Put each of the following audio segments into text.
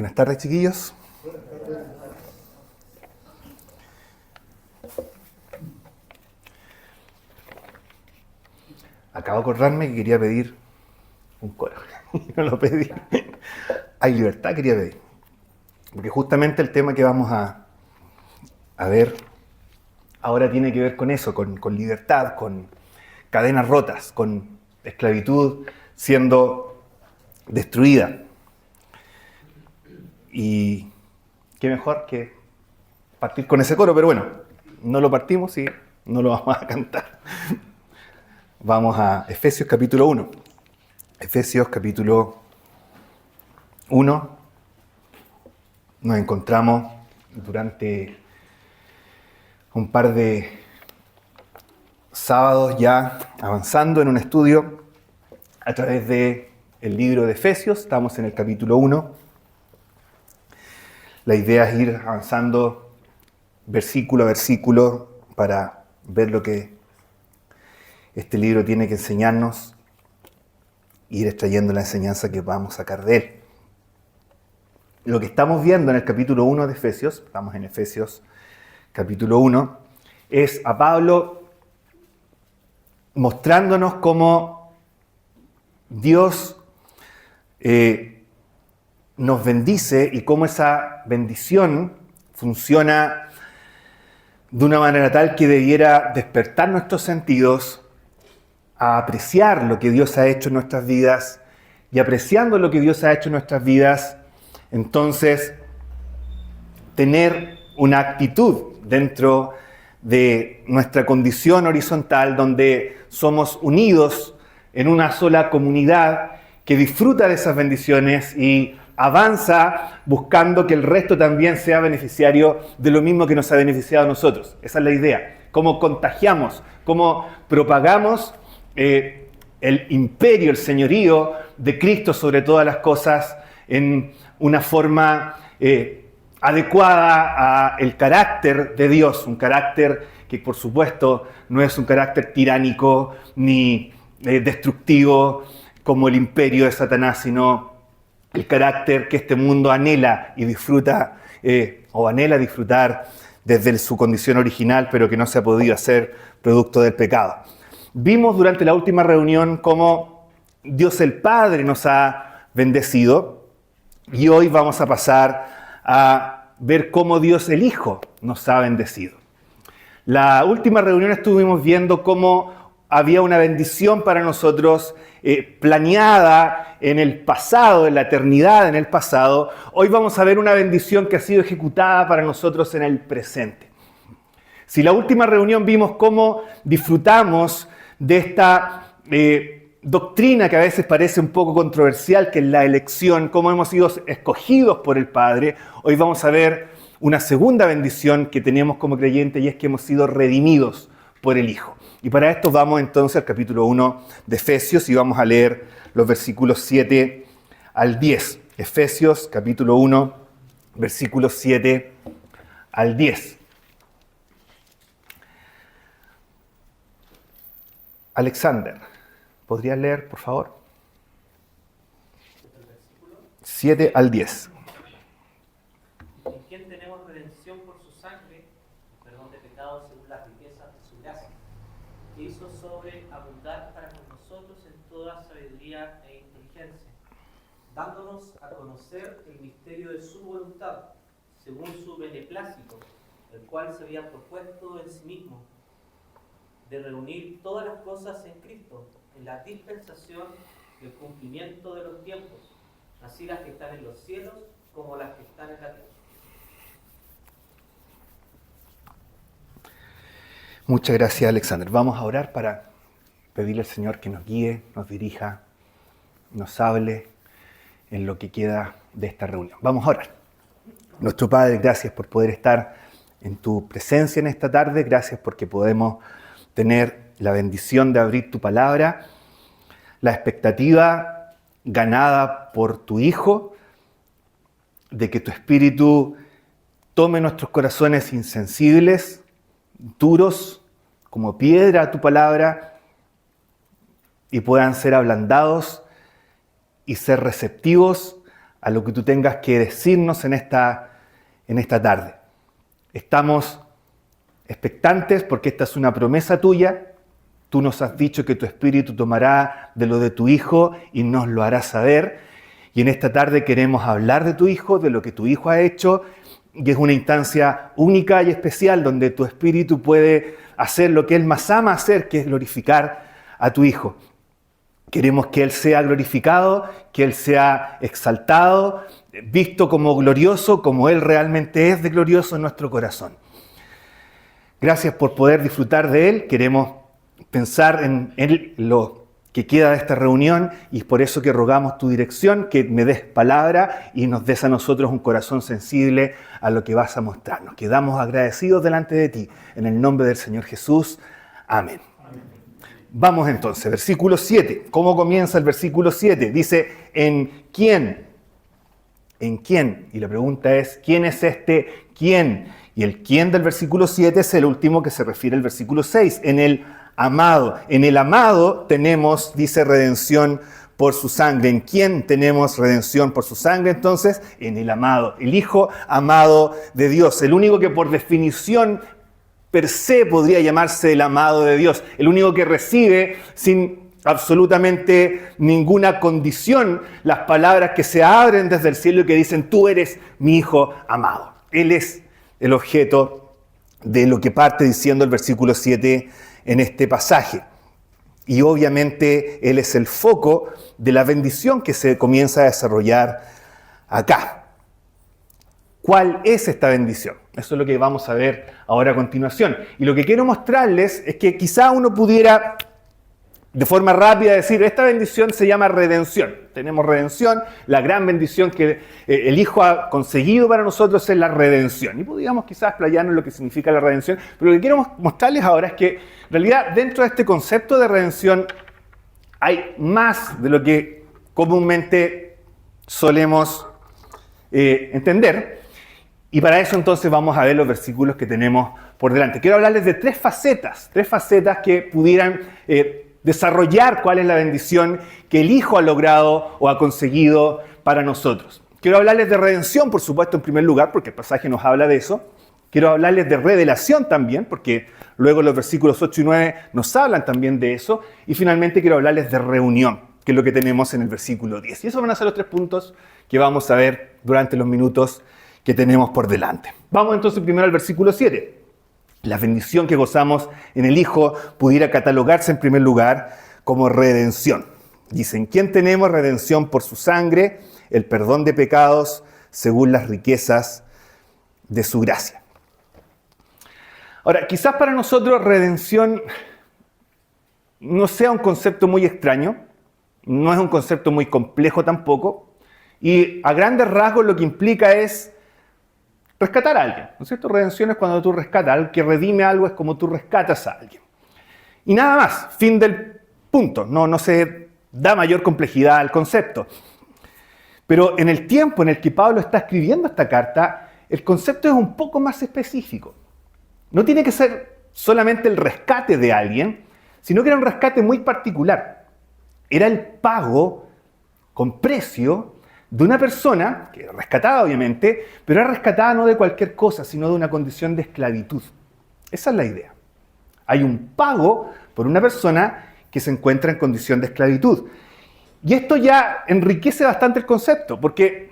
Buenas tardes, chiquillos. Acabo de acordarme que quería pedir un coro. No lo pedí. Hay libertad, quería pedir. Porque justamente el tema que vamos a ver ahora tiene que ver con eso, con libertad, con cadenas rotas, con esclavitud siendo destruida. Y qué mejor que partir con ese coro, pero bueno, no lo partimos y no lo vamos a cantar. Vamos a Efesios capítulo 1. Efesios capítulo 1. Nos encontramos durante un par de sábados ya avanzando en un estudio a través del libro de Efesios. Estamos en el capítulo 1. La idea es ir avanzando versículo a versículo para ver lo que este libro tiene que enseñarnos, ir extrayendo la enseñanza que vamos a sacar de él. Lo que estamos viendo en el capítulo 1 de Efesios, estamos en Efesios capítulo 1, es a Pablo mostrándonos cómo Dios nos bendice y cómo esa bendición funciona de una manera tal que debiera despertar nuestros sentidos a apreciar lo que Dios ha hecho en nuestras vidas, y apreciando lo que Dios ha hecho en nuestras vidas, entonces tener una actitud dentro de nuestra condición horizontal donde somos unidos en una sola comunidad que disfruta de esas bendiciones y avanza buscando que el resto también sea beneficiario de lo mismo que nos ha beneficiado a nosotros. Esa es la idea. Cómo contagiamos, cómo propagamos el imperio, el señorío de Cristo sobre todas las cosas en una forma adecuada al carácter de Dios, un carácter que por supuesto no es un carácter tiránico ni destructivo como el imperio de Satanás, sino el carácter que este mundo anhela y disfruta, o anhela disfrutar desde su condición original, pero que no se ha podido hacer producto del pecado. Vimos durante la última reunión cómo Dios el Padre nos ha bendecido, y hoy vamos a pasar a ver cómo Dios el Hijo nos ha bendecido. La última reunión estuvimos viendo cómo había una bendición para nosotros planeada en el pasado, en la eternidad en el pasado. Hoy vamos a ver una bendición que ha sido ejecutada para nosotros en el presente. Si la última reunión vimos cómo disfrutamos de esta doctrina que a veces parece un poco controversial, que es la elección, cómo hemos sido escogidos por el Padre, hoy vamos a ver una segunda bendición que tenemos como creyentes, y es que hemos sido redimidos por el Hijo. Y para esto vamos entonces al capítulo 1 de Efesios y vamos a leer los versículos 7 al 10. Efesios capítulo 1, versículos 7 al 10. Alexander, ¿podrías leer, por favor? 7 al 10. En quien tenemos redención por su sangre, perdón de pecados según las riquezas de su gracia, que hizo sobreabundar para con nosotros en toda sabiduría e inteligencia, dándonos a conocer el misterio de su voluntad, según su beneplácito, el cual se había propuesto en sí mismo, de reunir todas las cosas en Cristo, en la dispensación del cumplimiento de los tiempos, así las que están en los cielos como las que están en la tierra. Muchas gracias, Alexander. Vamos a orar para pedirle al Señor que nos guíe, nos dirija, nos hable en lo que queda de esta reunión. Vamos a orar. Nuestro Padre, gracias por poder estar en tu presencia en esta tarde. Gracias porque podemos tener la bendición de abrir tu palabra, la expectativa ganada por tu Hijo, de que tu Espíritu tome nuestros corazones insensibles, duros, como piedra a tu palabra, y puedan ser ablandados y ser receptivos a lo que tú tengas que decirnos en esta tarde. Estamos expectantes porque esta es una promesa tuya. Tú nos has dicho que tu Espíritu tomará de lo de tu Hijo y nos lo hará saber. Y en esta tarde queremos hablar de tu Hijo, de lo que tu Hijo ha hecho, y es una instancia única y especial donde tu Espíritu puede hacer lo que Él más ama hacer, que es glorificar a tu Hijo. Queremos que Él sea glorificado, que Él sea exaltado, visto como glorioso, como Él realmente es de glorioso en nuestro corazón. Gracias por poder disfrutar de Él. Queremos pensar en lo que queda de esta reunión y es por eso que rogamos tu dirección, que me des palabra y nos des a nosotros un corazón sensible a lo que vas a mostrarnos. Quedamos agradecidos delante de ti. En el nombre del Señor Jesús. Amén. Vamos entonces, versículo 7. ¿Cómo comienza el versículo 7? Dice, ¿en quién? ¿En quién? Y la pregunta es, ¿quién es este quién? Y el quién del versículo 7 es el último que se refiere al versículo 6, en el amado. En el amado tenemos, dice, redención por su sangre. ¿En quién tenemos redención por su sangre? Entonces, en el amado, el Hijo amado de Dios, el único que por definición per se podría llamarse el amado de Dios, el único que recibe sin absolutamente ninguna condición las palabras que se abren desde el cielo y que dicen, tú eres mi Hijo amado. Él es el objeto de lo que parte diciendo el versículo 7 en este pasaje. Y obviamente Él es el foco de la bendición que se comienza a desarrollar acá. ¿Cuál es esta bendición? Eso es lo que vamos a ver ahora a continuación. Y lo que quiero mostrarles es que quizá uno pudiera de forma rápida decir, esta bendición se llama redención. Tenemos redención, la gran bendición que el Hijo ha conseguido para nosotros es la redención. Y podríamos quizás explayarnos en lo que significa la redención, pero lo que quiero mostrarles ahora es que en realidad dentro de este concepto de redención hay más de lo que comúnmente solemos entender. Y para eso entonces vamos a ver los versículos que tenemos por delante. Quiero hablarles de tres facetas que pudieran desarrollar cuál es la bendición que el Hijo ha logrado o ha conseguido para nosotros. Quiero hablarles de redención, por supuesto, en primer lugar, porque el pasaje nos habla de eso. Quiero hablarles de revelación también, porque luego los versículos 8 y 9 nos hablan también de eso. Y finalmente quiero hablarles de reunión, que es lo que tenemos en el versículo 10. Y esos van a ser los tres puntos que vamos a ver durante los minutos que tenemos por delante. Vamos entonces primero al versículo 7. La bendición que gozamos en el Hijo pudiera catalogarse en primer lugar como redención. Dicen, ¿quién tenemos redención por su sangre? El perdón de pecados según las riquezas de su gracia. Ahora, quizás para nosotros redención no sea un concepto muy extraño, no es un concepto muy complejo tampoco, y a grandes rasgos lo que implica es rescatar a alguien, ¿no es cierto? Redención es cuando tú rescatas, el que redime algo es como tú rescatas a alguien. Y nada más, fin del punto, no se da mayor complejidad al concepto. Pero en el tiempo en el que Pablo está escribiendo esta carta, el concepto es un poco más específico. No tiene que ser solamente el rescate de alguien, sino que era un rescate muy particular. Era el pago con precio de una persona, que era rescatada obviamente, pero era rescatada no de cualquier cosa, sino de una condición de esclavitud. Esa es la idea. Hay un pago por una persona que se encuentra en condición de esclavitud. Y esto ya enriquece bastante el concepto, porque,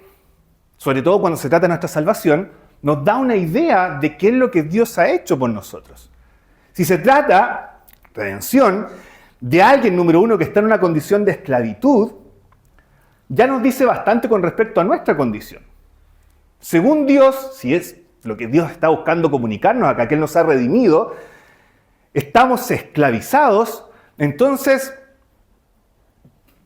sobre todo cuando se trata de nuestra salvación, nos da una idea de qué es lo que Dios ha hecho por nosotros. Si se trata, redención, de alguien, número uno, que está en una condición de esclavitud, ya nos dice bastante con respecto a nuestra condición. Según Dios, si es lo que Dios está buscando comunicarnos acá, que Él nos ha redimido, estamos esclavizados, entonces,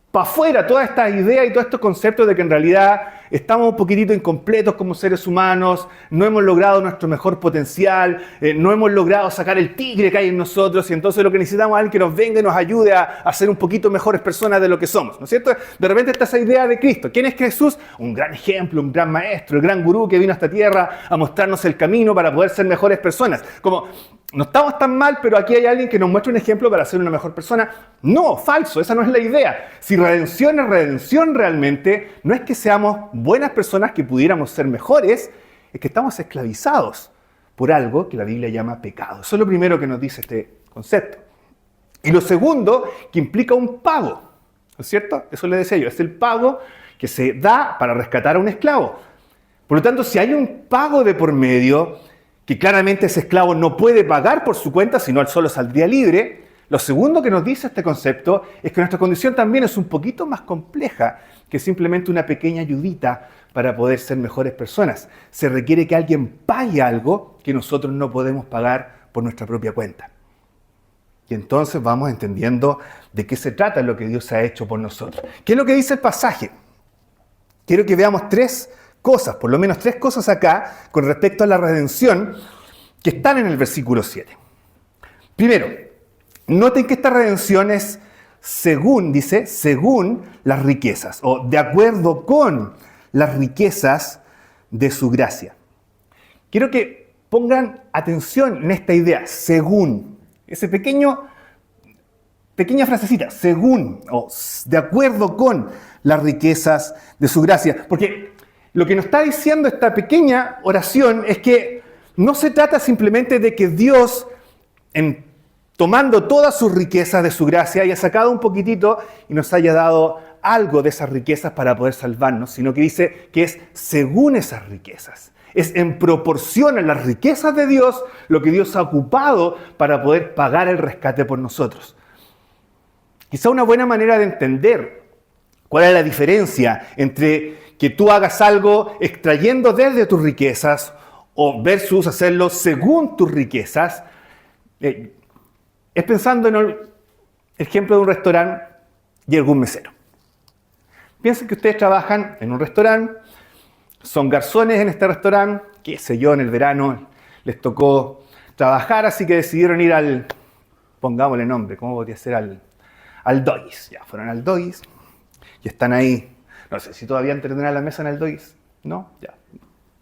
para afuera toda esta idea y todos estos conceptos de que en realidad estamos un poquitito incompletos como seres humanos, no hemos logrado nuestro mejor potencial, no hemos logrado sacar el tigre que hay en nosotros y entonces lo que necesitamos es alguien que nos venga y nos ayude a ser un poquito mejores personas de lo que somos, ¿no es cierto? De repente está esa idea de Cristo. ¿Quién es Jesús? Un gran ejemplo, un gran maestro, el gran gurú que vino a esta tierra a mostrarnos el camino para poder ser mejores personas. Como, no estamos tan mal, pero aquí hay alguien que nos muestra un ejemplo para ser una mejor persona. No, falso, esa no es la idea. Si redención es redención realmente, no es que seamos buenas personas, que pudiéramos ser mejores, es que estamos esclavizados por algo que la Biblia llama pecado. Eso es lo primero que nos dice este concepto. Y lo segundo, que implica un pago, ¿no es cierto? Eso le decía yo, es el pago que se da para rescatar a un esclavo. Por lo tanto, si hay un pago de por medio, que claramente ese esclavo no puede pagar por su cuenta, sino él solo saldría libre, lo segundo que nos dice este concepto es que nuestra condición también es un poquito más compleja que simplemente una pequeña ayudita para poder ser mejores personas. Se requiere que alguien pague algo que nosotros no podemos pagar por nuestra propia cuenta. Y entonces vamos entendiendo de qué se trata lo que Dios ha hecho por nosotros. ¿Qué es lo que dice el pasaje? Quiero que veamos tres cosas, por lo menos tres cosas acá, con respecto a la redención, que están en el versículo 7. Primero, noten que esta redención es según, dice, según las riquezas, o de acuerdo con las riquezas de su gracia. Quiero que pongan atención en esta idea, según. Ese pequeña frasecita, según, o de acuerdo con las riquezas de su gracia. Porque lo que nos está diciendo esta pequeña oración es que no se trata simplemente de que Dios, tomando todas sus riquezas de su gracia, haya sacado un poquitito y nos haya dado algo de esas riquezas para poder salvarnos, sino que dice que es según esas riquezas. Es en proporción a las riquezas de Dios lo que Dios ha ocupado para poder pagar el rescate por nosotros. Quizá una buena manera de entender cuál es la diferencia entre que tú hagas algo extrayendo desde tus riquezas o versus hacerlo según tus riquezas, es pensando en el ejemplo de un restaurante y algún mesero. Piensen que ustedes trabajan en un restaurante, son garzones en este restaurante, qué sé yo, en el verano les tocó trabajar, así que decidieron ir al, pongámosle nombre, ¿cómo podría ser? Al Doggies. Ya fueron al Doggies y están ahí. No sé si todavía tendrán la mesa en el Doggies, ¿no? Ya,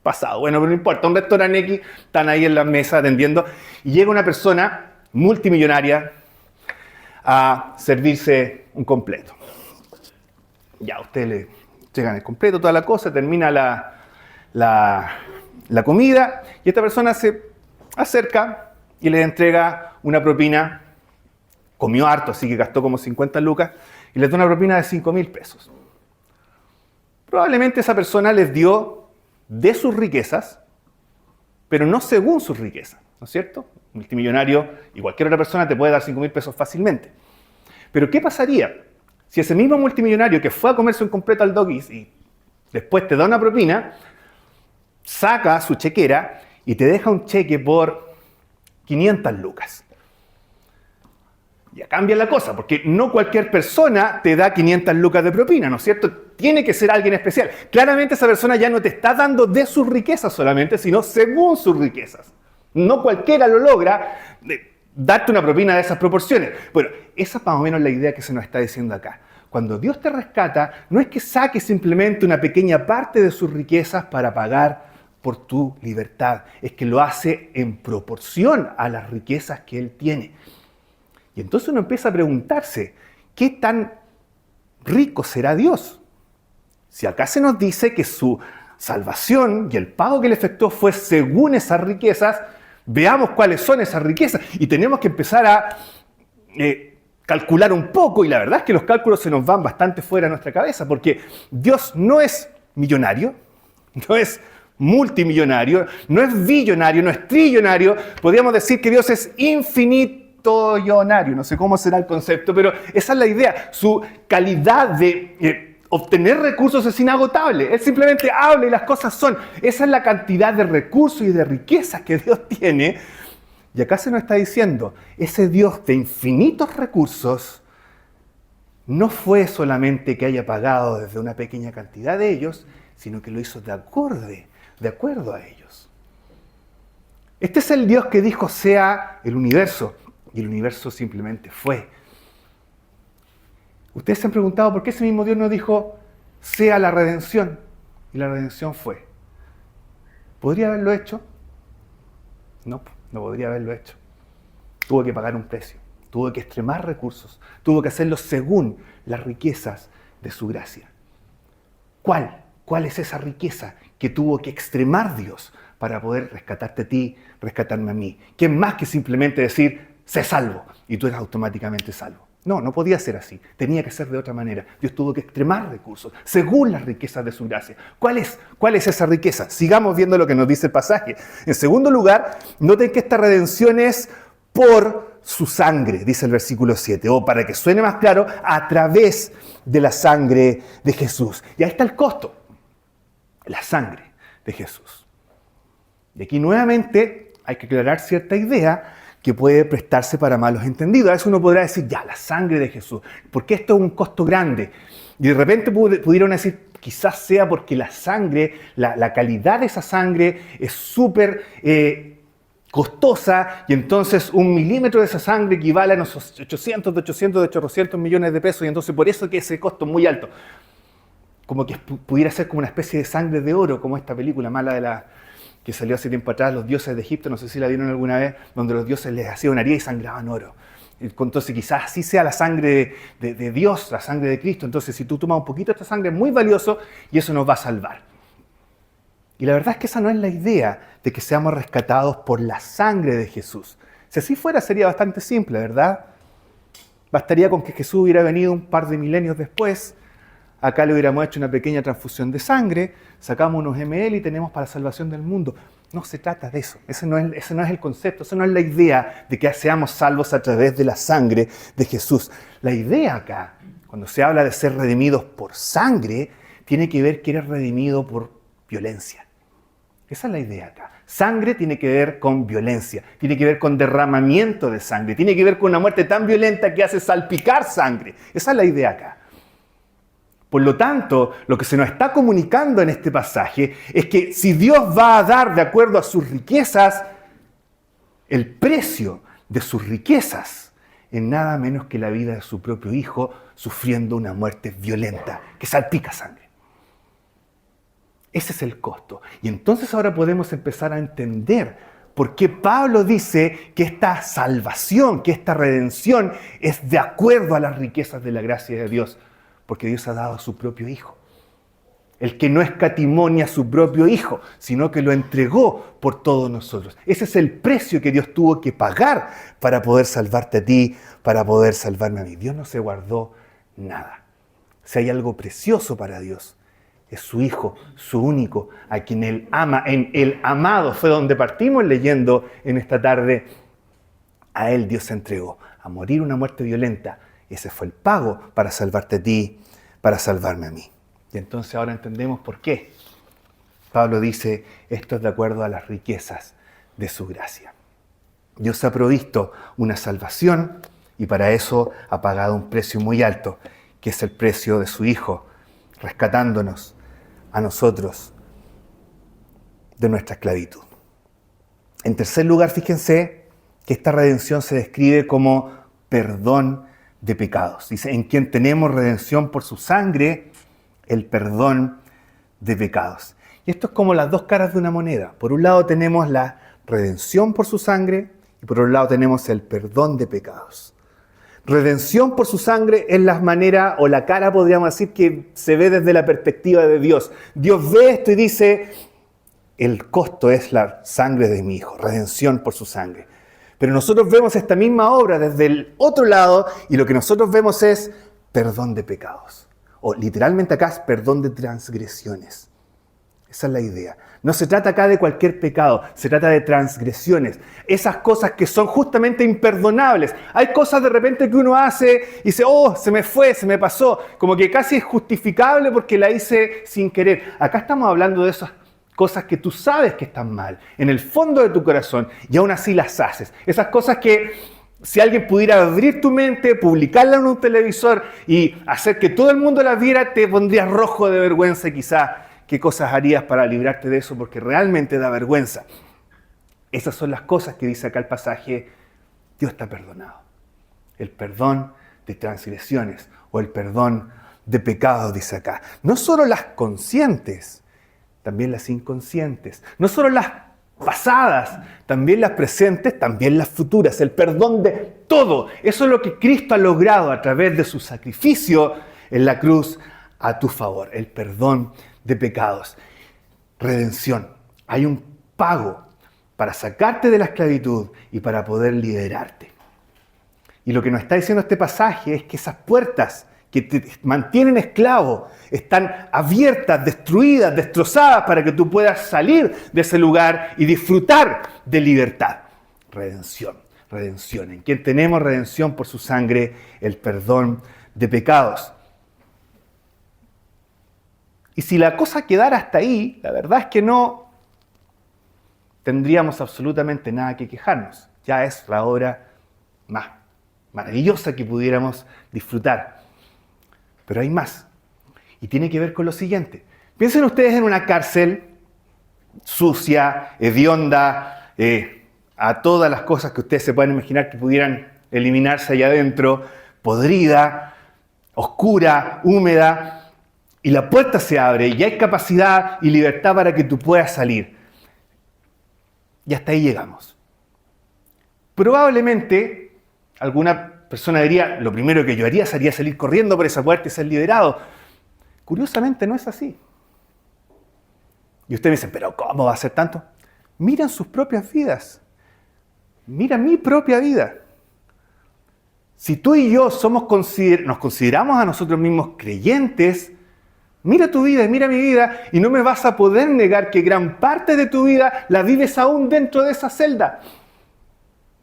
pasado. Bueno, pero no importa, un restaurante X, están ahí en la mesa atendiendo y llega una persona multimillonaria a servirse un completo. Ya, usted le llegan el completo, toda la cosa, termina la comida y esta persona se acerca y le entrega una propina. Comió harto, así que gastó como 50 lucas y les da una propina de 5,000 pesos. Probablemente esa persona les dio de sus riquezas, pero no según sus riquezas, ¿no es cierto? Un multimillonario y cualquier otra persona te puede dar 5,000 pesos fácilmente. Pero ¿qué pasaría si ese mismo multimillonario que fue a comerse un completo al Doggies y después te da una propina, saca su chequera y te deja un cheque por 500 lucas? Ya cambia la cosa, porque no cualquier persona te da 500 lucas de propina, ¿no es cierto? Tiene que ser alguien especial. Claramente esa persona ya no te está dando de sus riquezas solamente, sino según sus riquezas. No cualquiera lo logra darte una propina de esas proporciones. Bueno, esa es más o menos la idea que se nos está diciendo acá. Cuando Dios te rescata, no es que saque simplemente una pequeña parte de sus riquezas para pagar por tu libertad. Es que lo hace en proporción a las riquezas que Él tiene. Y entonces uno empieza a preguntarse, ¿qué tan rico será Dios? Si acá se nos dice que su salvación y el pago que Él efectuó fue según esas riquezas, veamos cuáles son esas riquezas. Y tenemos que empezar a calcular un poco, y la verdad es que los cálculos se nos van bastante fuera de nuestra cabeza, porque Dios no es millonario, no es multimillonario, no es billonario, no es trillonario. Podríamos decir que Dios es infinito, no sé cómo será el concepto, pero esa es la idea. Su calidad de obtener recursos es inagotable. Él simplemente habla y las cosas son. Esa es la cantidad de recursos y de riquezas que Dios tiene. Y acá se nos está diciendo, ese Dios de infinitos recursos no fue solamente que haya pagado desde una pequeña cantidad de ellos, sino que lo hizo de acuerdo a ellos. Este es el Dios que dijo sea el universo. Y el universo simplemente fue. Ustedes se han preguntado por qué ese mismo Dios no dijo, sea la redención. Y la redención fue. ¿Podría haberlo hecho? No podría haberlo hecho. Tuvo que pagar un precio. Tuvo que extremar recursos. Tuvo que hacerlo según las riquezas de su gracia. ¿Cuál ¿Cuál es esa riqueza que tuvo que extremar Dios para poder rescatarte a ti, rescatarme a mí? ¿Qué más que simplemente decir, sé salvo, y tú eres automáticamente salvo? No podía ser así. Tenía que ser de otra manera. Dios tuvo que extremar recursos según las riquezas de su gracia. ¿Cuál es esa riqueza? Sigamos viendo lo que nos dice el pasaje. En segundo lugar, noten que esta redención es por su sangre, dice el versículo 7. O para que suene más claro, a través de la sangre de Jesús. Y ahí está el costo. La sangre de Jesús. Y aquí nuevamente hay que aclarar cierta idea que puede prestarse para malos entendidos. A veces uno podrá decir, ya, la sangre de Jesús, porque esto es un costo grande. Y de repente pudieron decir, quizás sea porque la sangre, la calidad de esa sangre es súper costosa, y entonces 1 milímetro de esa sangre equivale a unos 800 millones de pesos, y entonces por eso que ese costo es muy alto. Como que pudiera ser como una especie de sangre de oro, como esta película mala que salió hace tiempo atrás, Los dioses de Egipto, no sé si la vieron alguna vez, donde los dioses les hacían una herida y sangraban oro. Entonces quizás así sea la sangre de Dios, la sangre de Cristo. Entonces si tú tomas un poquito de esta sangre es muy valioso y eso nos va a salvar. Y la verdad es que esa no es la idea de que seamos rescatados por la sangre de Jesús. Si así fuera sería bastante simple, ¿verdad? Bastaría con que Jesús hubiera venido un par de milenios después. Acá le hubiéramos hecho una pequeña transfusión de sangre, sacamos unos ml y tenemos para la salvación del mundo. No se trata de eso. Ese no es el concepto, esa no es la idea de que seamos salvos a través de la sangre de Jesús. La idea acá, cuando se habla de ser redimidos por sangre, tiene que ver que eres redimido por violencia. Esa es la idea acá. Sangre tiene que ver con violencia, tiene que ver con derramamiento de sangre, tiene que ver con una muerte tan violenta que hace salpicar sangre. Esa es la idea acá. Por lo tanto, lo que se nos está comunicando en este pasaje es que si Dios va a dar de acuerdo a sus riquezas, el precio de sus riquezas es nada menos que la vida de su propio Hijo sufriendo una muerte violenta que salpica sangre. Ese es el costo. Y entonces ahora podemos empezar a entender por qué Pablo dice que esta salvación, que esta redención es de acuerdo a las riquezas de la gracia de Dios. Porque Dios ha dado a su propio Hijo. El que no escatimó ni a su propio Hijo, sino que lo entregó por todos nosotros. Ese es el precio que Dios tuvo que pagar para poder salvarte a ti, para poder salvarme a mí. Dios no se guardó nada. Si hay algo precioso para Dios, es su Hijo, su único, a quien Él ama. En el amado fue donde partimos leyendo en esta tarde. A Él Dios se entregó a morir una muerte violenta. Ese fue el pago para salvarte a ti, para salvarme a mí. Y entonces ahora entendemos por qué. Pablo dice, esto es de acuerdo a las riquezas de su gracia. Dios ha provisto una salvación y para eso ha pagado un precio muy alto, que es el precio de su Hijo, rescatándonos a nosotros de nuestra esclavitud. En tercer lugar, fíjense que esta redención se describe como perdón de pecados. Dice, en quien tenemos redención por su sangre, el perdón de pecados. Y esto es como las dos caras de una moneda. Por un lado tenemos la redención por su sangre y por otro lado tenemos el perdón de pecados. Redención por su sangre es la manera o la cara, podríamos decir, que se ve desde la perspectiva de Dios. Dios ve esto y dice, el costo es la sangre de mi Hijo, redención por su sangre. Pero nosotros vemos esta misma obra desde el otro lado y lo que nosotros vemos es perdón de pecados. O literalmente acá es perdón de transgresiones. Esa es la idea. No se trata acá de cualquier pecado, se trata de transgresiones. Esas cosas que son justamente imperdonables. Hay cosas de repente que uno hace y dice, oh, se me fue, se me pasó. Como que casi es justificable porque la hice sin querer. Acá estamos hablando de esas cosas que tú sabes que están mal, en el fondo de tu corazón, y aún así las haces. Esas cosas que si alguien pudiera abrir tu mente, publicarla en un televisor y hacer que todo el mundo las viera, te pondrías rojo de vergüenza y quizá qué cosas harías para librarte de eso, porque realmente da vergüenza. Esas son las cosas que dice acá el pasaje, Dios te ha perdonado. El perdón de transgresiones o el perdón de pecados, dice acá. No solo las conscientes, también las inconscientes. No solo las pasadas, también las presentes, también las futuras. El perdón de todo. Eso es lo que Cristo ha logrado a través de su sacrificio en la cruz a tu favor. El perdón de pecados. Redención. Hay un pago para sacarte de la esclavitud y para poder liberarte. Y lo que nos está diciendo este pasaje es que esas puertas que te mantienen esclavo están abiertas, destruidas, destrozadas para que tú puedas salir de ese lugar y disfrutar de libertad. Redención, redención. En quien tenemos redención por su sangre, el perdón de pecados. Y si la cosa quedara hasta ahí, la verdad es que no tendríamos absolutamente nada que quejarnos. Ya es la obra más maravillosa que pudiéramos disfrutar. Pero hay más. Y tiene que ver con lo siguiente. Piensen ustedes en una cárcel sucia, hedionda, a todas las cosas que ustedes se pueden imaginar que pudieran eliminarse allá adentro, podrida, oscura, húmeda, y la puerta se abre y hay capacidad y libertad para que tú puedas salir. Y hasta ahí llegamos. Probablemente alguna persona diría, lo primero que yo haría sería salir corriendo por esa puerta y ser liberado. Curiosamente no es así. Y ustedes me dicen, ¿pero cómo va a ser tanto? Miren sus propias vidas. Mira mi propia vida. Si tú y yo nos consideramos a nosotros mismos creyentes, mira tu vida y mira mi vida y no me vas a poder negar que gran parte de tu vida la vives aún dentro de esa celda.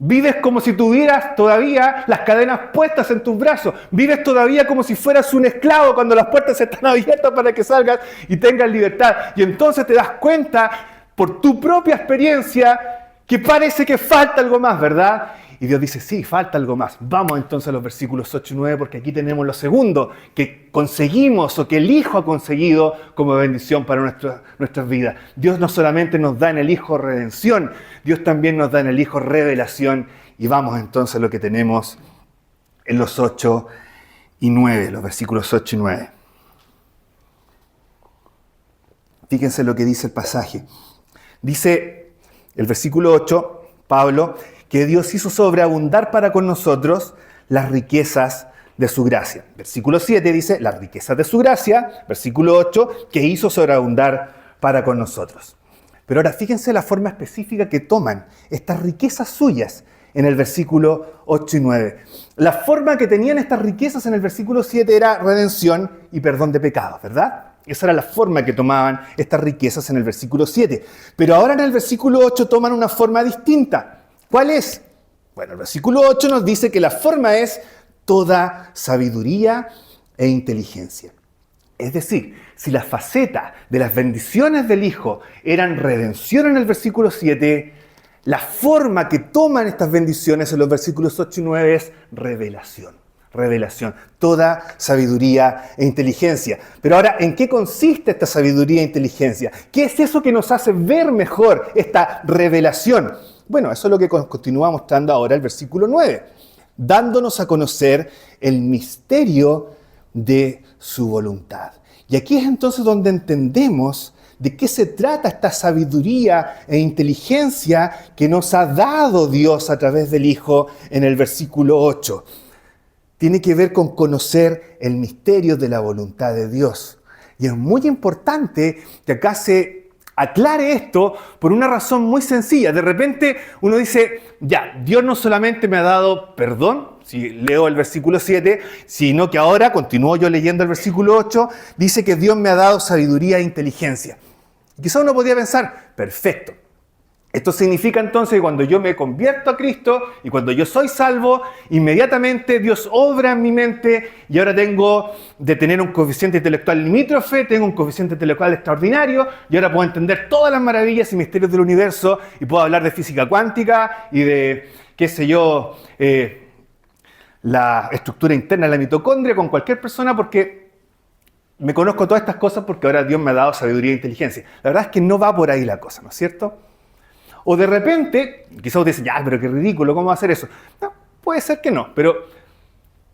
Vives como si tuvieras todavía las cadenas puestas en tus brazos. Vives todavía como si fueras un esclavo cuando las puertas están abiertas para que salgas y tengas libertad. Y entonces te das cuenta por tu propia experiencia que parece que falta algo más, ¿verdad? Y Dios dice, sí, falta algo más. Vamos entonces a los versículos 8 y 9 porque aquí tenemos lo segundo que conseguimos o que el Hijo ha conseguido como bendición para nuestras vidas. Dios no solamente nos da en el Hijo redención, Dios también nos da en el Hijo revelación. Y vamos entonces a lo que tenemos en los 8 y 9, los versículos 8 y 9. Fíjense lo que dice el pasaje. Dice el versículo 8, Pablo, que Dios hizo sobreabundar para con nosotros las riquezas de su gracia. Versículo 7 dice, las riquezas de su gracia. Versículo 8, que hizo sobreabundar para con nosotros. Pero ahora fíjense la forma específica que toman estas riquezas suyas en el versículo 8 y 9. La forma que tenían estas riquezas en el versículo 7 era redención y perdón de pecados, ¿verdad? Esa era la forma que tomaban estas riquezas en el versículo 7. Pero ahora en el versículo 8 toman una forma distinta. ¿Cuál es? Bueno, el versículo 8 nos dice que la forma es toda sabiduría e inteligencia. Es decir, si la faceta de las bendiciones del Hijo eran redención en el versículo 7, la forma que toman estas bendiciones en los versículos 8 y 9 es revelación. Revelación, toda sabiduría e inteligencia. Pero ahora, ¿en qué consiste esta sabiduría e inteligencia? ¿Qué es eso que nos hace ver mejor esta revelación? Bueno, eso es lo que continúa mostrando ahora el versículo 9, dándonos a conocer el misterio de su voluntad. Y aquí es entonces donde entendemos de qué se trata esta sabiduría e inteligencia que nos ha dado Dios a través del Hijo en el versículo 8. Tiene que ver con conocer el misterio de la voluntad de Dios. Y es muy importante que acá se aclare esto por una razón muy sencilla. De repente uno dice, ya, Dios no solamente me ha dado perdón, si leo el versículo 7, sino que ahora, continúo yo leyendo el versículo 8, dice que Dios me ha dado sabiduría e inteligencia. Y quizá uno podría pensar, perfecto. Esto significa entonces que cuando yo me convierto a Cristo y cuando yo soy salvo, inmediatamente Dios obra en mi mente y ahora tengo de tener un coeficiente intelectual limítrofe, tengo un coeficiente intelectual extraordinario y ahora puedo entender todas las maravillas y misterios del universo y puedo hablar de física cuántica y de, qué sé yo, la estructura interna de la mitocondria con cualquier persona porque me conozco todas estas cosas porque ahora Dios me ha dado sabiduría e inteligencia. La verdad es que no va por ahí la cosa, ¿no es cierto? O de repente, quizás usted dice, ya, pero qué ridículo, ¿cómo va a hacer eso? No, puede ser que no, pero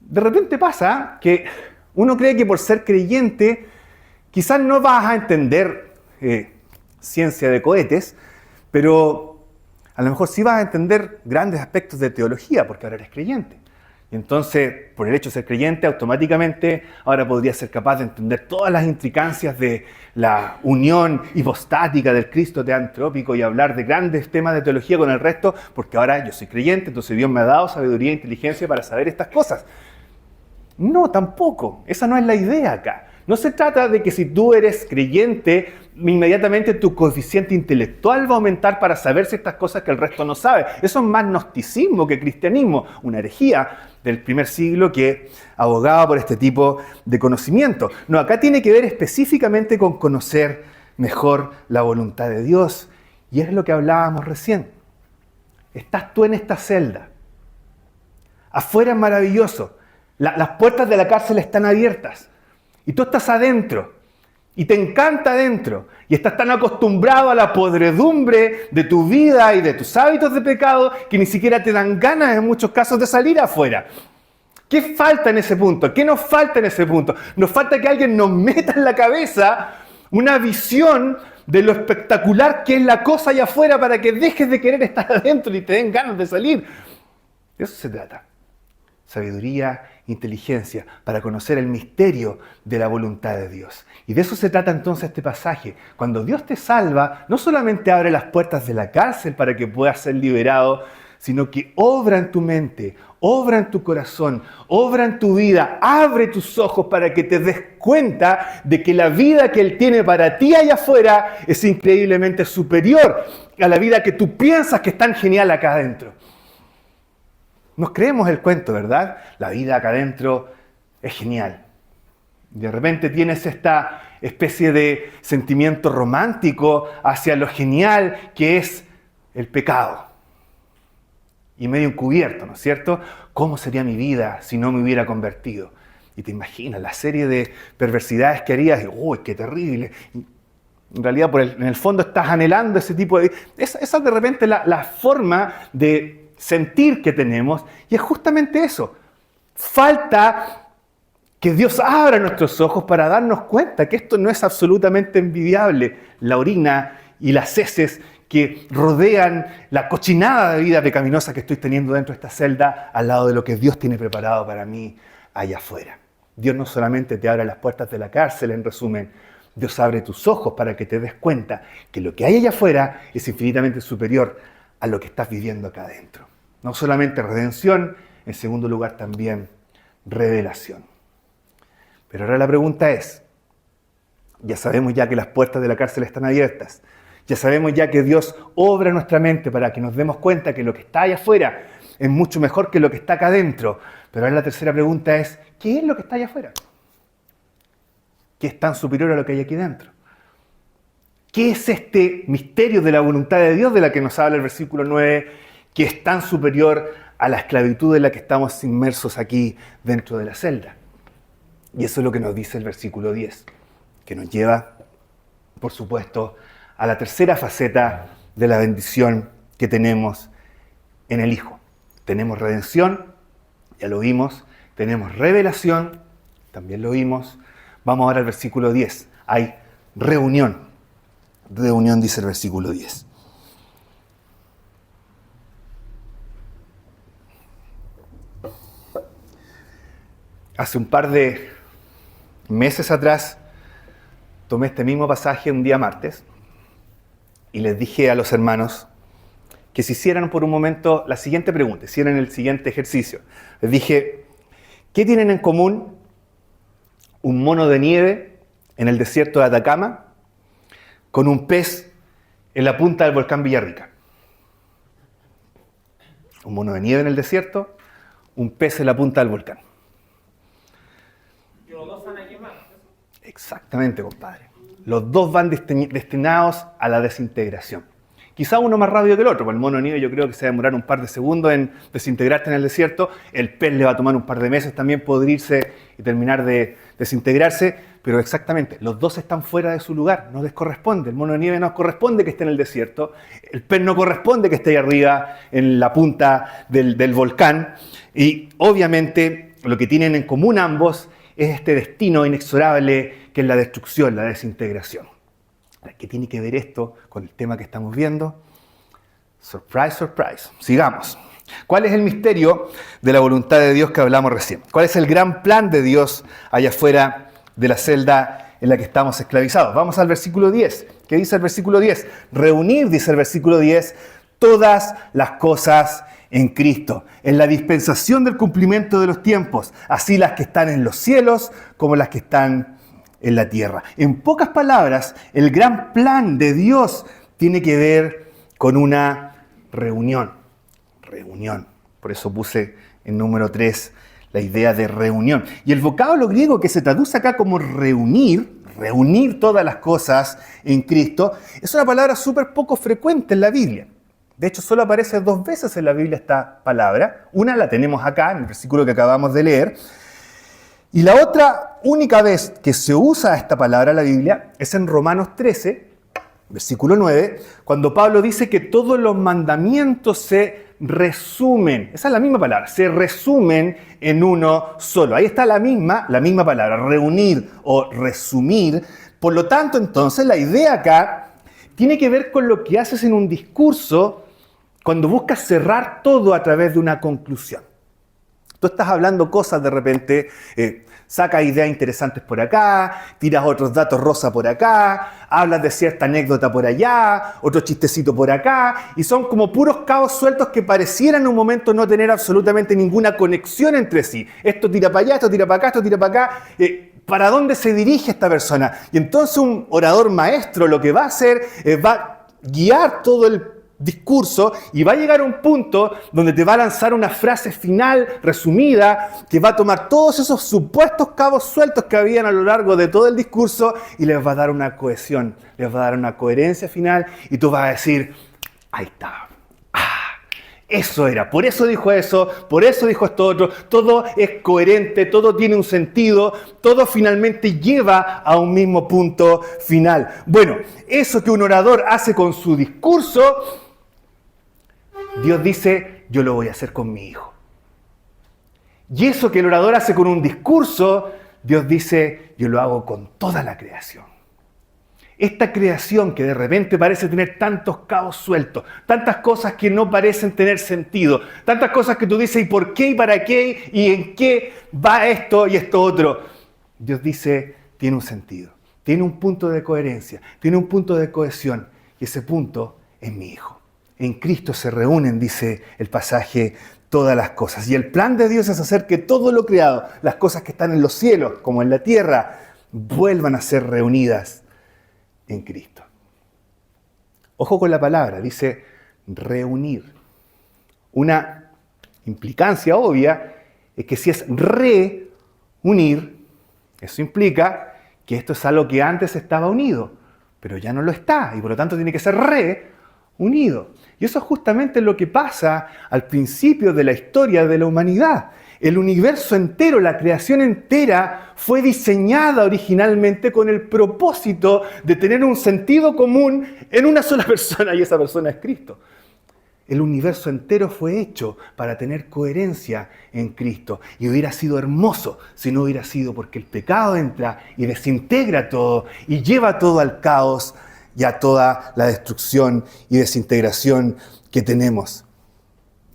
de repente pasa que uno cree que por ser creyente quizás no vas a entender ciencia de cohetes, pero a lo mejor sí vas a entender grandes aspectos de teología porque ahora eres creyente. Y entonces, por el hecho de ser creyente, automáticamente ahora podría ser capaz de entender todas las intricancias de la unión hipostática del Cristo teantrópico y hablar de grandes temas de teología con el resto, porque ahora yo soy creyente, entonces Dios me ha dado sabiduría e inteligencia para saber estas cosas. No, tampoco. Esa no es la idea acá. No se trata de que si tú eres creyente, inmediatamente tu coeficiente intelectual va a aumentar para saber ciertas cosas que el resto no sabe. Eso es más gnosticismo que cristianismo, una herejía del primer siglo que abogaba por este tipo de conocimiento. No, acá tiene que ver específicamente con conocer mejor la voluntad de Dios. Y es lo que hablábamos recién. Estás tú en esta celda. Afuera es maravilloso. Las puertas de la cárcel están abiertas. Y tú estás adentro. Y te encanta adentro. Y estás tan acostumbrado a la podredumbre de tu vida y de tus hábitos de pecado que ni siquiera te dan ganas en muchos casos de salir afuera. ¿Qué falta en ese punto? ¿Qué nos falta en ese punto? Nos falta que alguien nos meta en la cabeza una visión de lo espectacular que es la cosa allá afuera para que dejes de querer estar adentro y te den ganas de salir. De eso se trata. Sabiduría, inteligencia, para conocer el misterio de la voluntad de Dios. Y de eso se trata entonces este pasaje. Cuando Dios te salva, no solamente abre las puertas de la cárcel para que puedas ser liberado, sino que obra en tu mente, obra en tu corazón, obra en tu vida, abre tus ojos para que te des cuenta de que la vida que Él tiene para ti allá afuera es increíblemente superior a la vida que tú piensas que es tan genial acá adentro. Nos creemos el cuento, ¿verdad? La vida acá adentro es genial. De repente tienes esta especie de sentimiento romántico hacia lo genial que es el pecado. Y medio encubierto, ¿no es cierto? ¿Cómo sería mi vida si no me hubiera convertido? Y te imaginas la serie de perversidades que harías. Y, ¡uy, qué terrible! En realidad, en el fondo estás anhelando ese tipo de... Esa es de repente la forma de sentir que tenemos, y es justamente eso. Falta que Dios abra nuestros ojos para darnos cuenta que esto no es absolutamente envidiable. La orina y las heces que rodean la cochinada de vida pecaminosa que estoy teniendo dentro de esta celda al lado de lo que Dios tiene preparado para mí allá afuera. Dios no solamente te abre las puertas de la cárcel, en resumen, Dios abre tus ojos para que te des cuenta que lo que hay allá afuera es infinitamente superior a lo que estás viviendo acá adentro. No solamente redención, en segundo lugar también revelación. Pero ahora la pregunta es, ya sabemos ya que las puertas de la cárcel están abiertas, ya sabemos ya que Dios obra en nuestra mente para que nos demos cuenta que lo que está allá afuera es mucho mejor que lo que está acá adentro. Pero ahora la tercera pregunta es, ¿qué es lo que está allá afuera? ¿Qué es tan superior a lo que hay aquí dentro? ¿Qué es este misterio de la voluntad de Dios de la que nos habla el versículo 9, que es tan superior a la esclavitud en la que estamos inmersos aquí dentro de la celda? Y eso es lo que nos dice el versículo 10, que nos lleva, por supuesto, a la tercera faceta de la bendición que tenemos en el Hijo. Tenemos redención, ya lo vimos, tenemos revelación, también lo vimos. Vamos ahora al versículo 10. Hay reunión. Reunión dice el versículo 10. Hace un par de meses atrás tomé este mismo pasaje un día martes y les dije a los hermanos que se hicieran por un momento la siguiente pregunta, hicieran el siguiente ejercicio. Les dije, ¿qué tienen en común un mono de nieve en el desierto de Atacama con un pez en la punta del volcán Villarrica? Un mono de nieve en el desierto, un pez en la punta del volcán. Los dos van a quemar. Exactamente, compadre. Los dos van destinados a la desintegración. Quizá uno más rápido que el otro, porque el mono de nieve yo creo que se va a demorar un par de segundos en desintegrarse en el desierto. El pez le va a tomar un par de meses también podrirse y terminar de desintegrarse. Pero exactamente, los dos están fuera de su lugar, no les corresponde. El mono de nieve no corresponde que esté en el desierto. El pez no corresponde que esté ahí arriba en la punta del volcán. Y obviamente lo que tienen en común ambos es este destino inexorable que es la destrucción, la desintegración. ¿Qué tiene que ver esto con el tema que estamos viendo? Surprise, surprise. Sigamos. ¿Cuál es el misterio de la voluntad de Dios que hablamos recién? ¿Cuál es el gran plan de Dios allá afuera de la celda en la que estamos esclavizados? Vamos al versículo 10. ¿Qué dice el versículo 10? Reunir, dice el versículo 10, todas las cosas en Cristo, en la dispensación del cumplimiento de los tiempos, así las que están en los cielos como las que están en la tierra. En pocas palabras, el gran plan de Dios tiene que ver con una reunión. Reunión. Por eso puse en número 3 la idea de reunión. Y el vocablo griego que se traduce acá como reunir, reunir todas las cosas en Cristo, es una palabra súper poco frecuente en la Biblia. De hecho, solo aparece 2 veces en la Biblia esta palabra. Una la tenemos acá, en el versículo que acabamos de leer. Y la otra única vez que se usa esta palabra en la Biblia es en Romanos 13, versículo 9, cuando Pablo dice que todos los mandamientos se resumen. Esa es la misma palabra, se resumen en uno solo. Ahí está la misma palabra, reunir o resumir. Por lo tanto, entonces, la idea acá tiene que ver con lo que haces en un discurso cuando buscas cerrar todo a través de una conclusión. Tú estás hablando cosas de repente, sacas ideas interesantes por acá, tiras otros datos rosa por acá, hablas de cierta anécdota por allá, otro chistecito por acá, y son como puros cabos sueltos que parecieran en un momento no tener absolutamente ninguna conexión entre sí. Esto tira para allá, esto tira para acá, esto tira para acá. ¿Para dónde se dirige esta persona? Y entonces un orador maestro lo que va a hacer es va a guiar todo el discurso y va a llegar a un punto donde te va a lanzar una frase final resumida que va a tomar todos esos supuestos cabos sueltos que habían a lo largo de todo el discurso y les va a dar una cohesión, les va a dar una coherencia final y tú vas a decir, ahí está. Eso era, por eso dijo eso, por eso dijo esto otro, todo es coherente, todo tiene un sentido, todo finalmente lleva a un mismo punto final. Bueno, eso que un orador hace con su discurso, Dios dice, yo lo voy a hacer con mi hijo. Y eso que el orador hace con un discurso, Dios dice, yo lo hago con toda la creación. Esta creación que de repente parece tener tantos cabos sueltos, tantas cosas que no parecen tener sentido, tantas cosas que tú dices, ¿y por qué? ¿Y para qué? ¿Y en qué va esto y esto otro? Dios dice, tiene un sentido, tiene un punto de coherencia, tiene un punto de cohesión, y ese punto es mi hijo. En Cristo se reúnen, dice el pasaje, todas las cosas. Y el plan de Dios es hacer que todo lo creado, las cosas que están en los cielos como en la tierra, vuelvan a ser reunidas en Cristo. Ojo con la palabra, dice reunir. Una implicancia obvia es que si es reunir, eso implica que esto es algo que antes estaba unido, pero ya no lo está y por lo tanto tiene que ser reunido. Y eso es justamente lo que pasa al principio de la historia de la humanidad. El universo entero, la creación entera, fue diseñada originalmente con el propósito de tener un sentido común en una sola persona, y esa persona es Cristo. El universo entero fue hecho para tener coherencia en Cristo. Y hubiera sido hermoso si no hubiera sido porque el pecado entra y desintegra todo y lleva todo al caos y a toda la destrucción y desintegración que tenemos.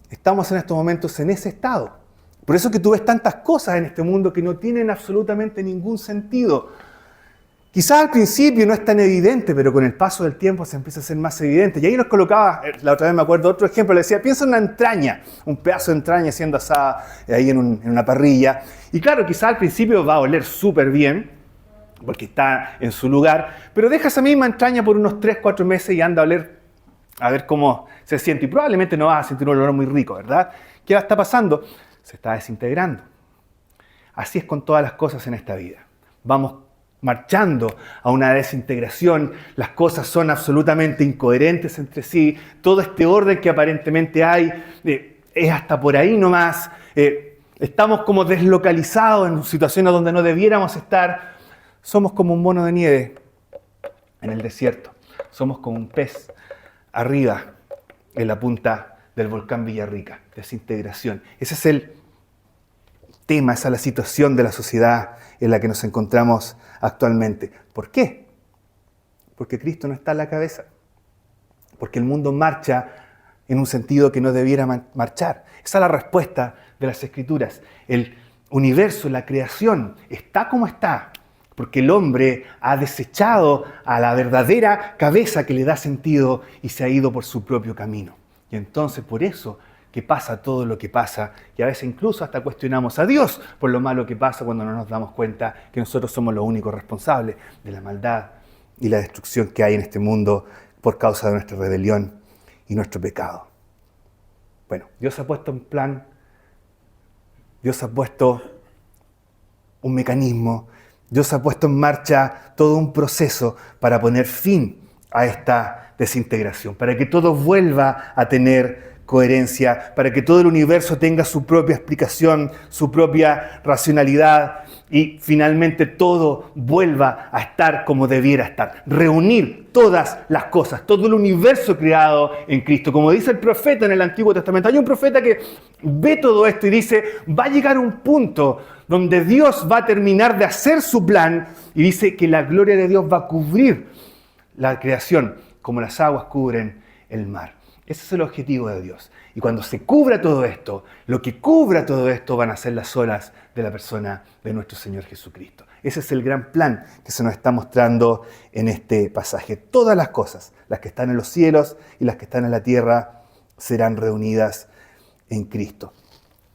Estamos en estos momentos en ese estado. Por eso que tú ves tantas cosas en este mundo que no tienen absolutamente ningún sentido. Quizás al principio no es tan evidente, pero con el paso del tiempo se empieza a ser más evidente. Y ahí nos colocaba, la otra vez me acuerdo, otro ejemplo, le decía, piensa en una entraña, un pedazo de entraña siendo asada ahí en una parrilla. Y claro, quizás al principio va a oler súper bien, porque está en su lugar, pero deja esa misma entraña por unos 3-4 meses y anda a oler, a ver cómo se siente. Y probablemente no vas a sentir un olor muy rico, ¿verdad? ¿Qué está pasando? Se está desintegrando. Así es con todas las cosas en esta vida. Vamos marchando a una desintegración, las cosas son absolutamente incoherentes entre sí, todo este orden que aparentemente hay es hasta por ahí nomás, estamos como deslocalizados en situaciones donde no debiéramos estar, somos como un mono de nieve en el desierto, somos como un pez arriba en la punta del volcán Villarrica, desintegración. Ese es el tema, esa es la situación de la sociedad en la que nos encontramos actualmente. ¿Por qué? Porque Cristo no está en la cabeza. Porque el mundo marcha en un sentido que no debiera marchar. Esa es la respuesta de las Escrituras. El universo, la creación, está como está, porque el hombre ha desechado a la verdadera cabeza que le da sentido y se ha ido por su propio camino. Y entonces por eso que pasa todo lo que pasa, y a veces incluso hasta cuestionamos a Dios por lo malo que pasa cuando no nos damos cuenta que nosotros somos los únicos responsables de la maldad y la destrucción que hay en este mundo por causa de nuestra rebelión y nuestro pecado. Bueno, Dios ha puesto un plan, Dios ha puesto un mecanismo, Dios ha puesto en marcha todo un proceso para poner fin a esta desintegración, para que todo vuelva a tener coherencia, para que todo el universo tenga su propia explicación, su propia racionalidad y finalmente todo vuelva a estar como debiera estar. Reunir todas las cosas, todo el universo creado en Cristo. Como dice el profeta en el Antiguo Testamento, hay un profeta que ve todo esto y dice, va a llegar un punto donde Dios va a terminar de hacer su plan y dice que la gloria de Dios va a cubrir la creación como las aguas cubren el mar. Ese es el objetivo de Dios. Y cuando se cubra todo esto, lo que cubra todo esto van a ser las olas de la persona de nuestro Señor Jesucristo. Ese es el gran plan que se nos está mostrando en este pasaje. Todas las cosas, las que están en los cielos y las que están en la tierra, serán reunidas en Cristo.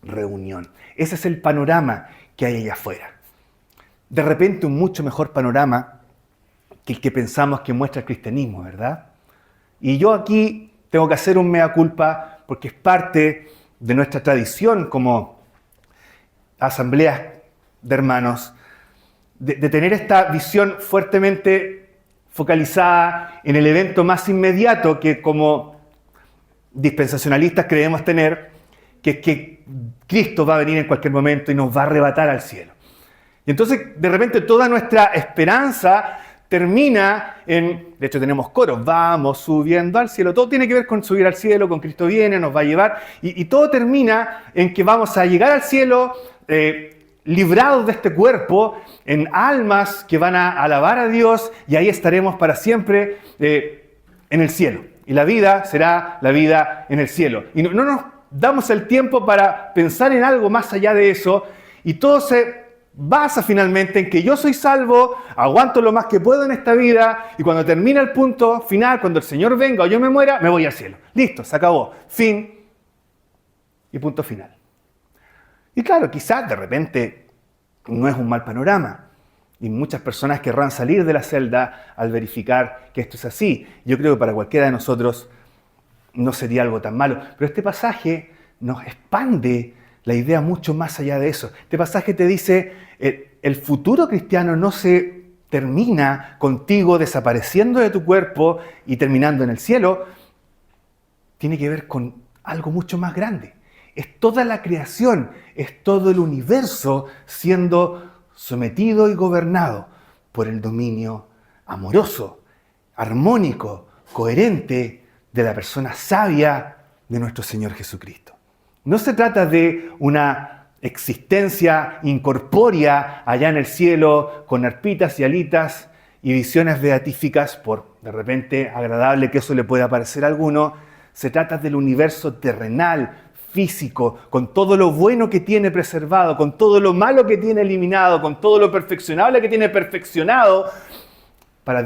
Reunión. Ese es el panorama que hay allá afuera. De repente un mucho mejor panorama que el que pensamos que muestra el cristianismo, ¿verdad? Y yo aquí tengo que hacer un mea culpa porque es parte de nuestra tradición como asambleas de hermanos, de tener esta visión fuertemente focalizada en el evento más inmediato que como dispensacionalistas creemos tener, que es que Cristo va a venir en cualquier momento y nos va a arrebatar al cielo. Y entonces de repente toda nuestra esperanza termina en, de hecho tenemos coros, vamos subiendo al cielo, todo tiene que ver con subir al cielo, con Cristo viene, nos va a llevar, y todo termina en que vamos a llegar al cielo librados de este cuerpo, en almas que van a alabar a Dios, y ahí estaremos para siempre en el cielo. Y la vida será la vida en el cielo. Y no nos damos el tiempo para pensar en algo más allá de eso, y todo se basa finalmente en que yo soy salvo, aguanto lo más que puedo en esta vida y cuando termina el punto final, cuando el Señor venga o yo me muera, me voy al cielo. Listo, se acabó. Fin y punto final. Y claro, quizás de repente no es un mal panorama y muchas personas querrán salir de la celda al verificar que esto es así. Yo creo que para cualquiera de nosotros no sería algo tan malo. Pero este pasaje nos expande la idea mucho más allá de eso. Este pasaje te dice, el futuro cristiano no se termina contigo desapareciendo de tu cuerpo y terminando en el cielo. Tiene que ver con algo mucho más grande. Es toda la creación, es todo el universo siendo sometido y gobernado por el dominio amoroso, armónico, coherente de la persona sabia de nuestro Señor Jesucristo. No se trata de una existencia incorpórea allá en el cielo con arpitas y alitas y visiones beatíficas, por de repente agradable que eso le pueda parecer a alguno. Se trata del universo terrenal, físico, con todo lo bueno que tiene preservado, con todo lo malo que tiene eliminado, con todo lo perfeccionable que tiene perfeccionado, para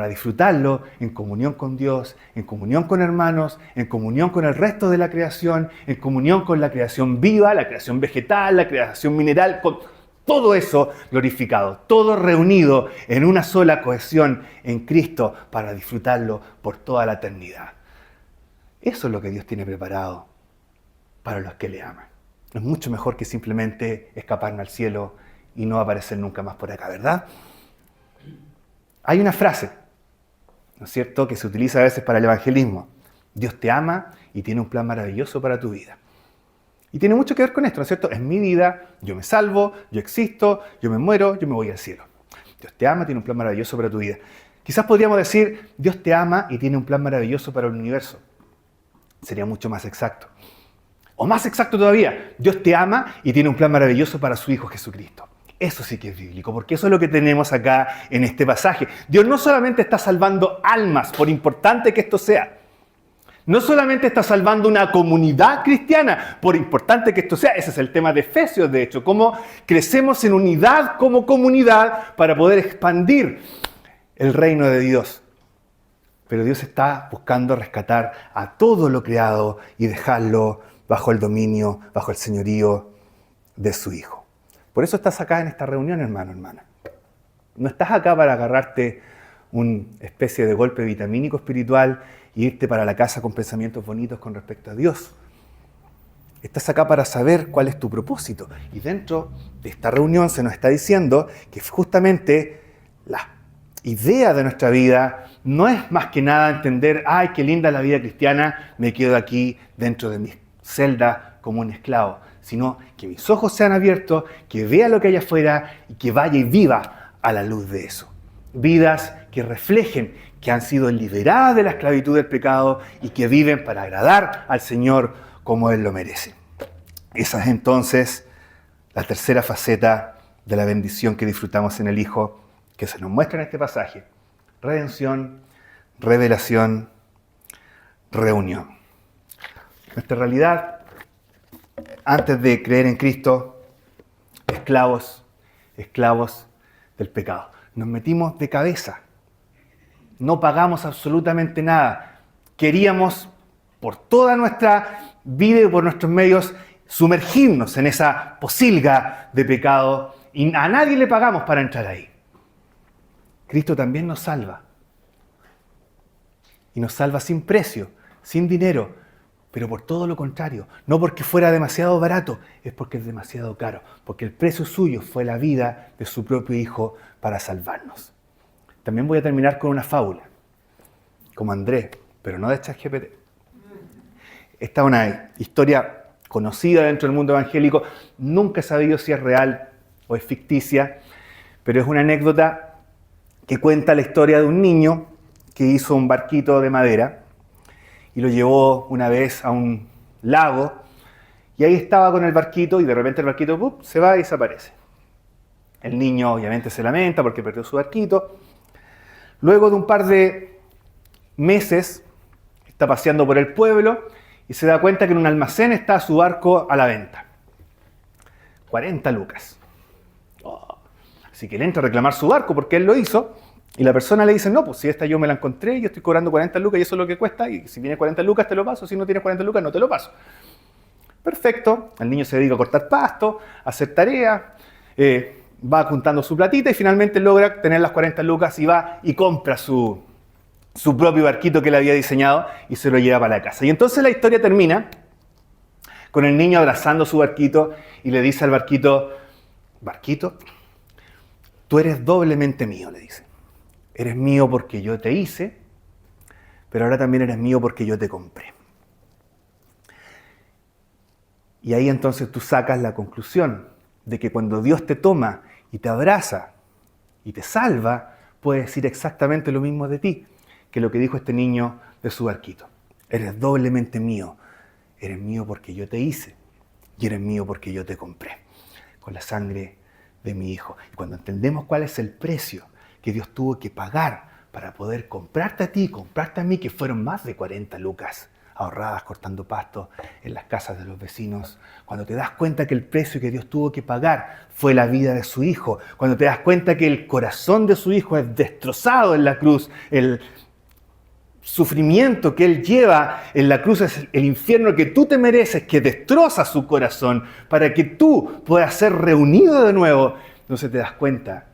disfrutarlo en comunión con Dios, en comunión con hermanos, en comunión con el resto de la creación, en comunión con la creación viva, la creación vegetal, la creación mineral, con todo eso glorificado, todo reunido en una sola cohesión en Cristo para disfrutarlo por toda la eternidad. Eso es lo que Dios tiene preparado para los que le aman. Es mucho mejor que simplemente escaparnos al cielo y no aparecer nunca más por acá, ¿verdad? Hay una frase, ¿no es cierto?, que se utiliza a veces para el evangelismo. Dios te ama y tiene un plan maravilloso para tu vida. Y tiene mucho que ver con esto, ¿no es cierto? Es mi vida, yo me salvo, yo existo, yo me muero, yo me voy al cielo. Dios te ama, tiene un plan maravilloso para tu vida. Quizás podríamos decir, Dios te ama y tiene un plan maravilloso para el universo. Sería mucho más exacto. O más exacto todavía, Dios te ama y tiene un plan maravilloso para su Hijo Jesucristo. Eso sí que es bíblico, porque eso es lo que tenemos acá en este pasaje. Dios no solamente está salvando almas, por importante que esto sea. No solamente está salvando una comunidad cristiana, por importante que esto sea, ese es el tema de Efesios, de hecho, cómo crecemos en unidad como comunidad para poder expandir el reino de Dios. Pero Dios está buscando rescatar a todo lo creado y dejarlo bajo el dominio, bajo el señorío de su Hijo. Por eso estás acá en esta reunión, hermano, hermana. No estás acá para agarrarte una especie de golpe vitamínico espiritual e irte para la casa con pensamientos bonitos con respecto a Dios. Estás acá para saber cuál es tu propósito. Y dentro de esta reunión se nos está diciendo que justamente la idea de nuestra vida no es más que nada entender, ¡ay, qué linda la vida cristiana! Me quedo aquí dentro de mi celda como un esclavo. Sino que mis ojos sean abiertos, que vea lo que hay afuera y que vaya y viva a la luz de eso. Vidas que reflejen que han sido liberadas de la esclavitud del pecado y que viven para agradar al Señor como Él lo merece. Esa es entonces la tercera faceta de la bendición que disfrutamos en el Hijo, que se nos muestra en este pasaje. Redención, revelación, reunión. Nuestra realidad, antes de creer en Cristo, esclavos del pecado. Nos metimos de cabeza. No pagamos absolutamente nada. Queríamos, por toda nuestra vida y por nuestros medios, sumergirnos en esa posilga de pecado y a nadie le pagamos para entrar ahí. Cristo también nos salva. Y nos salva sin precio, sin dinero, pero por todo lo contrario. No porque fuera demasiado barato, es porque es demasiado caro. Porque el precio suyo fue la vida de su propio Hijo para salvarnos. También voy a terminar con una fábula, como Andrés, pero no de ChatGPT. Esta es una historia conocida dentro del mundo evangélico. Nunca he sabido si es real o es ficticia, pero es una anécdota que cuenta la historia de un niño que hizo un barquito de madera y lo llevó una vez a un lago y ahí estaba con el barquito y de repente el barquito se va y desaparece. El niño obviamente se lamenta porque perdió su barquito. Luego de un par de meses está paseando por el pueblo y se da cuenta que en un almacén está su barco a la venta. 40 lucas. Así que él entra a reclamar su barco porque él lo hizo. Y la persona le dice, no, pues si esta yo me la encontré, yo estoy cobrando 40 lucas y eso es lo que cuesta, y si tienes 40 lucas te lo paso, si no tienes 40 lucas no te lo paso. Perfecto, el niño se dedica a cortar pasto, a hacer tareas, va juntando su platita y finalmente logra tener las 40 lucas y va y compra su propio barquito que él había diseñado y se lo lleva para la casa. Y entonces la historia termina con el niño abrazando su barquito y le dice al barquito, barquito, tú eres doblemente mío, le dice. Eres mío porque yo te hice, pero ahora también eres mío porque yo te compré. Y ahí entonces tú sacas la conclusión de que cuando Dios te toma y te abraza y te salva, puede decir exactamente lo mismo de ti que lo que dijo este niño de su barquito. Eres doblemente mío. Eres mío porque yo te hice y eres mío porque yo te compré con la sangre de mi Hijo. Y cuando entendemos cuál es el precio que Dios tuvo que pagar para poder comprarte a ti, comprarte a mí, que fueron más de 40 lucas ahorradas cortando pasto en las casas de los vecinos. Cuando te das cuenta que el precio que Dios tuvo que pagar fue la vida de su Hijo. Cuando te das cuenta que el corazón de su Hijo es destrozado en la cruz, el sufrimiento que Él lleva en la cruz es el infierno que tú te mereces, que destroza su corazón para que tú puedas ser reunido de nuevo. Entonces te das cuenta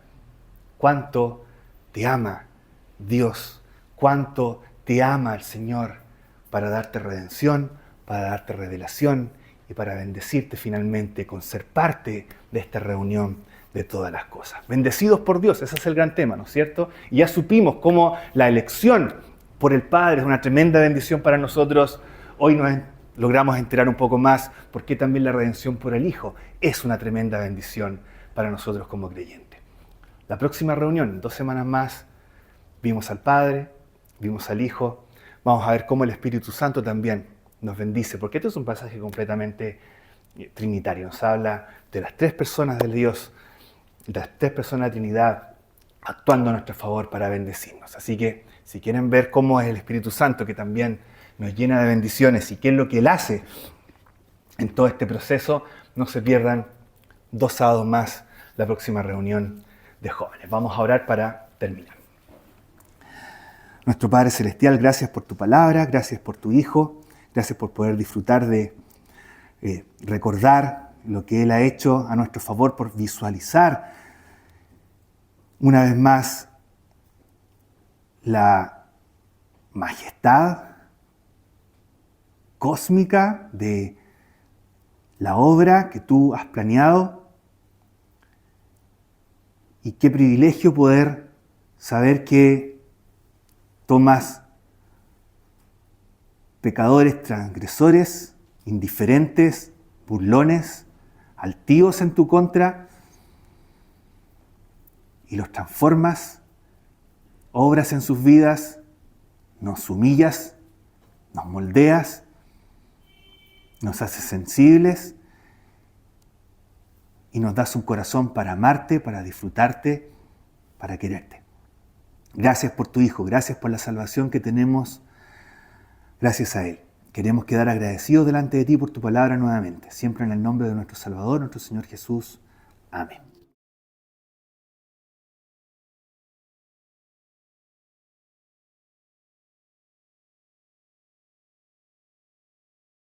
cuánto te ama Dios, cuánto te ama el Señor para darte redención, para darte revelación y para bendecirte finalmente con ser parte de esta reunión de todas las cosas. Bendecidos por Dios, ese es el gran tema, ¿no es cierto? Y ya supimos cómo la elección por el Padre es una tremenda bendición para nosotros. Hoy nos logramos enterar un poco más por qué también la redención por el Hijo es una tremenda bendición para nosotros como creyentes. La próxima reunión, en 2 semanas más, vimos al Padre, vimos al Hijo. Vamos a ver cómo el Espíritu Santo también nos bendice, porque este es un pasaje completamente trinitario. Nos habla de las 3 personas del Dios, de las 3 personas de la Trinidad, actuando a nuestro favor para bendecirnos. Así que, si quieren ver cómo es el Espíritu Santo, que también nos llena de bendiciones y qué es lo que Él hace en todo este proceso, no se pierdan 2 sábados más la próxima reunión de jóvenes. Vamos a orar para terminar. Nuestro Padre Celestial, gracias por tu palabra, gracias por tu Hijo, gracias por poder disfrutar de recordar lo que Él ha hecho a nuestro favor, por visualizar una vez más la majestad cósmica de la obra que tú has planeado. Y qué privilegio poder saber que tomas pecadores, transgresores, indiferentes, burlones, altivos en tu contra, y los transformas, obras en sus vidas, nos humillas, nos moldeas, nos haces sensibles y nos das un corazón para amarte, para disfrutarte, para quererte. Gracias por tu Hijo, gracias por la salvación que tenemos gracias a Él. Queremos quedar agradecidos delante de ti por tu palabra nuevamente, siempre en el nombre de nuestro Salvador, nuestro Señor Jesús. Amén.